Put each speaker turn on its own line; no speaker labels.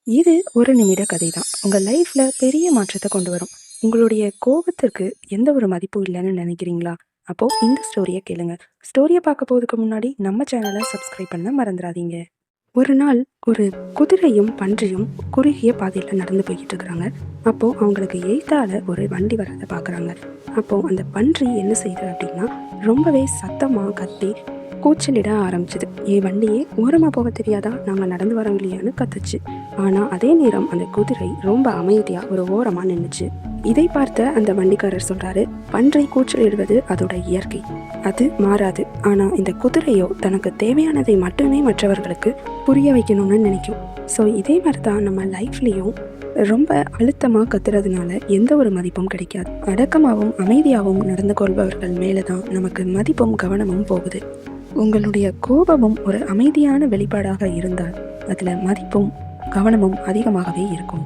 இது ஒரு நிமிட கதை தான் உங்கள் லைஃப்பில் பெரிய மாற்றத்தை கொண்டு வரும். உங்களுடைய கோபத்திற்கு எந்த ஒரு மதிப்பும் இல்லைன்னு நினைக்கிறீங்களா? அப்போது இந்த ஸ்டோரியை கேளுங்க. ஸ்டோரியை பார்க்க போகிறதுக்கு முன்னாடி நம்ம சேனலை சப்ஸ்கிரைப் பண்ண மறந்துடாதீங்க. ஒரு நாள் ஒரு குதிரையும் பன்றியும் குறுகிய பாதையில் நடந்து போய்கிட்டு இருக்கிறாங்க. அப்போது அவங்களுக்கு எய்த்தால ஒரு வண்டி வரதை பார்க்குறாங்க. அப்போது அந்த பன்றி என்ன செய்யுது அப்படின்னா, ரொம்பவே சத்தமாக கத்தி கூச்சலிட ஆரம்பிச்சுது. என் வண்டியே ஓரமாக போக தெரியாதா, நாங்கள் நடந்து வரோம் இல்லையான்னு கத்துச்சு. ஆனால் அதே நேரம் அந்த குதிரை ரொம்ப அமைதியாக ஒரு ஓரமாக நின்றுச்சு. இதை பார்த்த அந்த வண்டிக்காரர் சொல்கிறாரு, பன்றை கூச்சலிடுவது அதோட இயற்கை, அது மாறாது. ஆனால் இந்த குதிரையோ தனக்கு தேவையானதை மட்டுமே மற்றவர்களுக்கு புரிய வைக்கணும்னு நினைக்கும். ஸோ இதே மாதிரி தான் நம்ம லைஃப்லேயும் ரொம்ப அழுத்தமாக கத்துறதுனால எந்த ஒரு மதிப்பும் கிடைக்காது. அடக்கமாகவும் அமைதியாகவும் நடந்து கொள்பவர்கள் மேலே தான் நமக்கு மதிப்பும் கவனமும் போகுது. உங்களுடைய கோபமும் ஒரு அமைதியான வெளிப்பாடாக இருந்தால் அதில் மதிப்பும் கவனமும் அதிகமாகவே இருக்கும்.